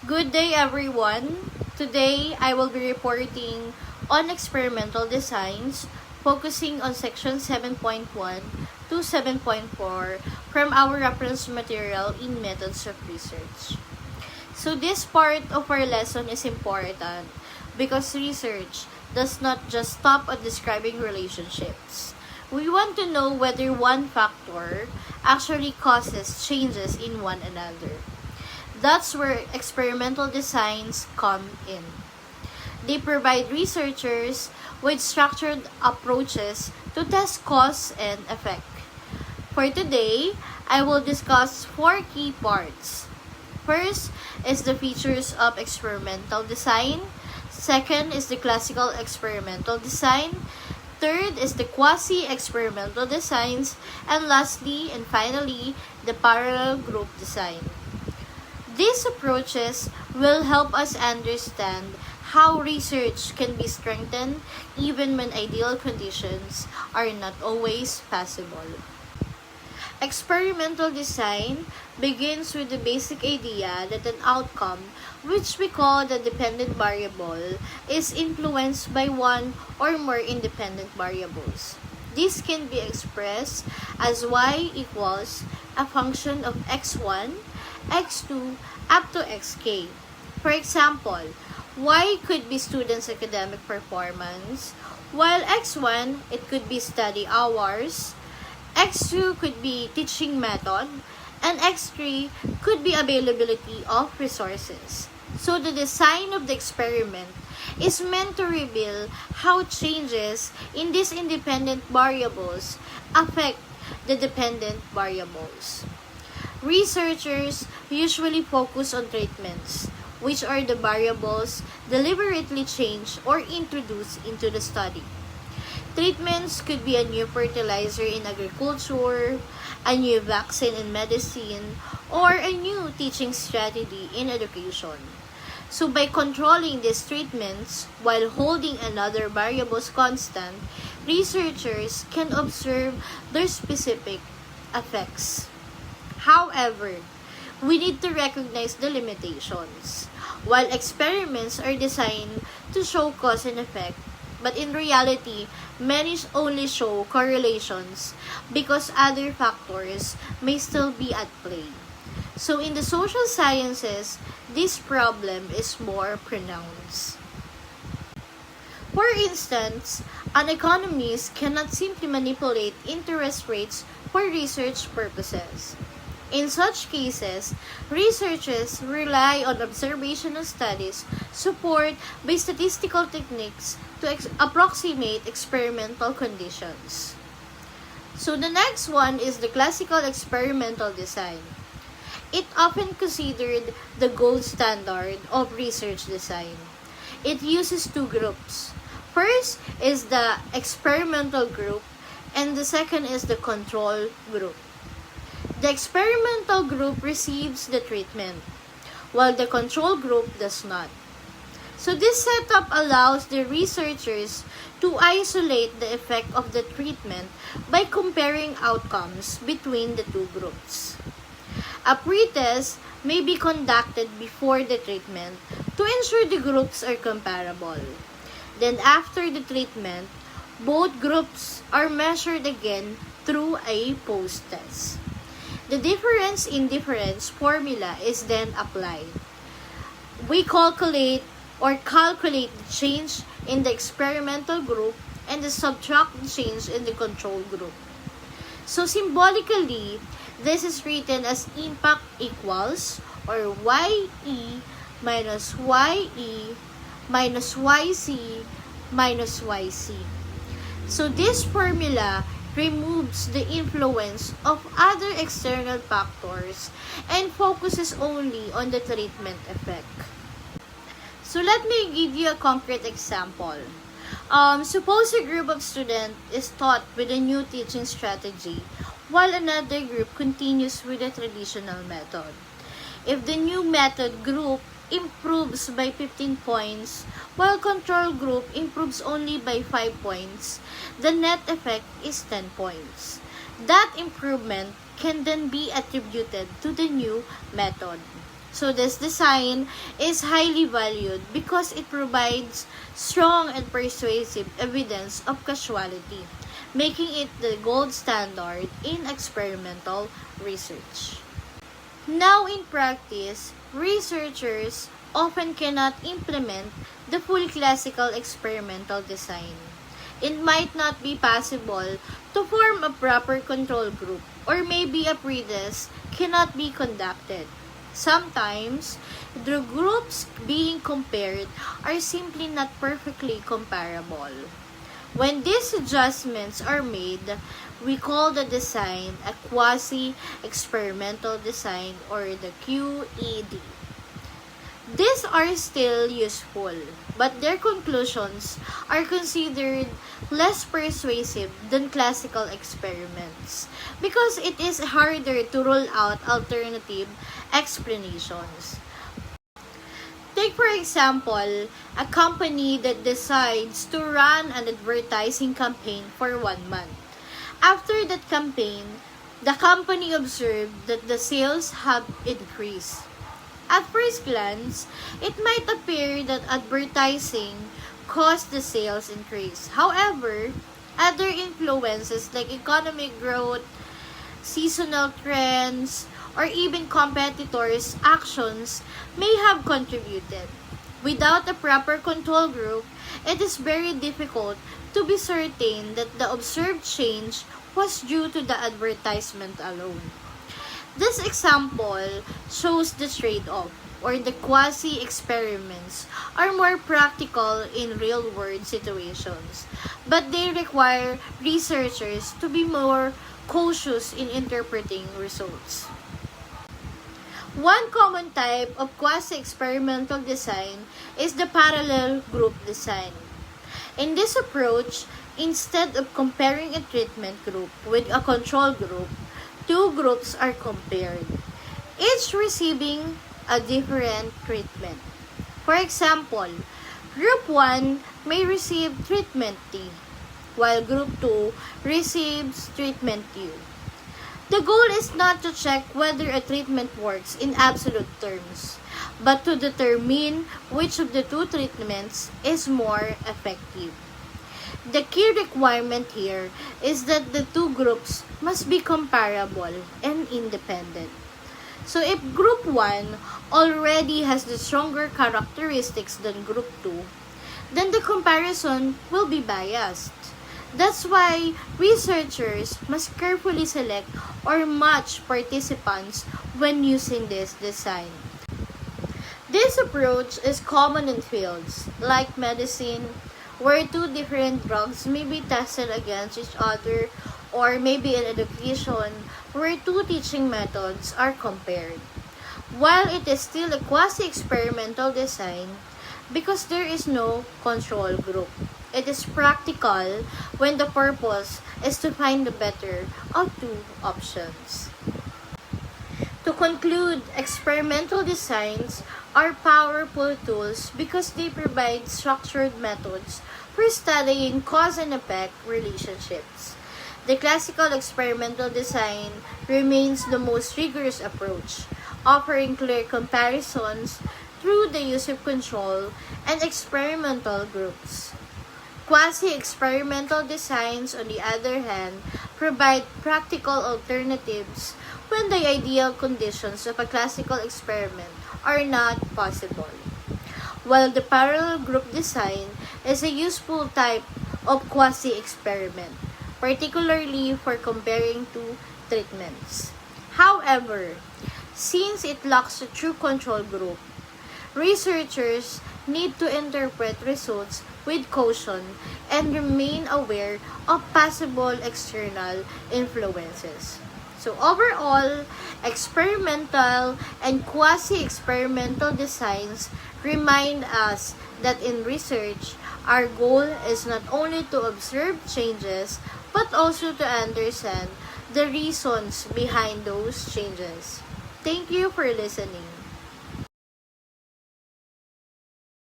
Good day, everyone. Today, I will be reporting on experimental designs, focusing on section 7.1 to 7.4 from our reference material in methods of research. So this part of our lesson is important because research does not just stop at describing relationships. We want to know whether one factor actually causes changes in one another. That's where experimental designs come in. They provide researchers with structured approaches to test cause and effect. For today, I will discuss 4 key parts. First is the features of experimental design. Second is the classical experimental design. Third is the quasi-experimental designs. And lastly and finally, the parallel group design. These approaches will help us understand how research can be strengthened even when ideal conditions are not always possible. Experimental design begins with the basic idea that an outcome, which we call the dependent variable, is influenced by one or more independent variables. This can be expressed as y equals a function of x1, x2, up to xk. For example, y could be students' academic performance, while x1, it could be study hours, x2 could be teaching method, and x3 could be availability of resources. So the design of the experiment is meant to reveal how changes in these independent variables affect the dependent variables. Researchers usually focus on treatments, which are the variables deliberately changed or introduced into the study. Treatments could be a new fertilizer in agriculture, a new vaccine in medicine, or a new teaching strategy in education. So by controlling these treatments while holding another variables constant, researchers can observe their specific effects. However, we need to recognize the limitations. While experiments are designed to show cause and effect, but in reality, many only show correlations because other factors may still be at play. So in the social sciences, this problem is more pronounced. For instance, an economist cannot simply manipulate interest rates for research purposes. In such cases, researchers rely on observational studies supported by statistical techniques to approximate experimental conditions. So the next one is the classical experimental design. It often considered the gold standard of research design. It uses 2 groups. First is the experimental group, and the second is the control group. The experimental group receives the treatment, while the control group does not. So this setup allows the researchers to isolate the effect of the treatment by comparing outcomes between the 2 groups. A pretest may be conducted before the treatment to ensure the groups are comparable. Then after the treatment, both groups are measured again through a post-test. The difference in difference formula is then applied. We calculate the change in the experimental group and subtract the change in the control group. So symbolically, this is written as impact equals or YE minus YE minus YC minus YC. So this formula removes the influence of other external factors and focuses only on the treatment effect. So let me give you a concrete example. Suppose a group of students is taught with a new teaching strategy while another group continues with the traditional method. If the new method group improves by 15 points, while control group improves only by 5 points, the net effect is 10 points. That improvement can then be attributed to the new method. So this design is highly valued because it provides strong and persuasive evidence of causality, making it the gold standard in experimental research. Now in practice, researchers often cannot implement the full classical experimental design. It might not be possible to form a proper control group, or maybe a pretest cannot be conducted. Sometimes, the groups being compared are simply not perfectly comparable. When these adjustments are made, we call the design a quasi-experimental design, or the QED. These are still useful, but their conclusions are considered less persuasive than classical experiments because it is harder to roll out alternative explanations. Take for example, a company that decides to run an advertising campaign for 1 month. After that campaign, the company observed that the sales have increased. At first glance, it might appear that advertising caused the sales increase. However, other influences like economic growth, seasonal trends, or even competitors' actions may have contributed. Without a proper control group, it is very difficult to be certain that the observed change was due to the advertisement alone. This example shows the trade-off, or the quasi-experiments are more practical in real-world situations, but they require researchers to be more cautious in interpreting results. One common type of quasi-experimental design is the parallel group design. In this approach, instead of comparing a treatment group with a control group, two groups are compared, each receiving a different treatment. For example, Group 1 may receive treatment T, while Group 2 receives treatment U. The goal is not to check whether a treatment works in absolute terms, but to determine which of the two treatments is more effective. The key requirement here is that the two groups must be comparable and independent. So if Group 1 already has the stronger characteristics than Group 2, then the comparison will be biased. That's why researchers must carefully select or match participants when using this design. This approach is common in fields like medicine, where two different drugs may be tested against each other, or maybe in education, where two teaching methods are compared. While it is still a quasi-experimental design, because there is no control group, it is practical when the purpose is to find the better of two options. To conclude, experimental designs are powerful tools because they provide structured methods for studying cause and effect relationships. The classical experimental design remains the most rigorous approach, offering clear comparisons through the use of control and experimental groups. Quasi-experimental designs, on the other hand, provide practical alternatives when the ideal conditions of a classical experiment are not possible. While the parallel group design is a useful type of quasi-experiment, particularly for comparing two treatments. However, since it lacks a true control group, researchers need to interpret results with caution and remain aware of possible external influences. So overall, experimental and quasi-experimental designs remind us that in research, our goal is not only to observe changes, but also to understand the reasons behind those changes. Thank you for listening.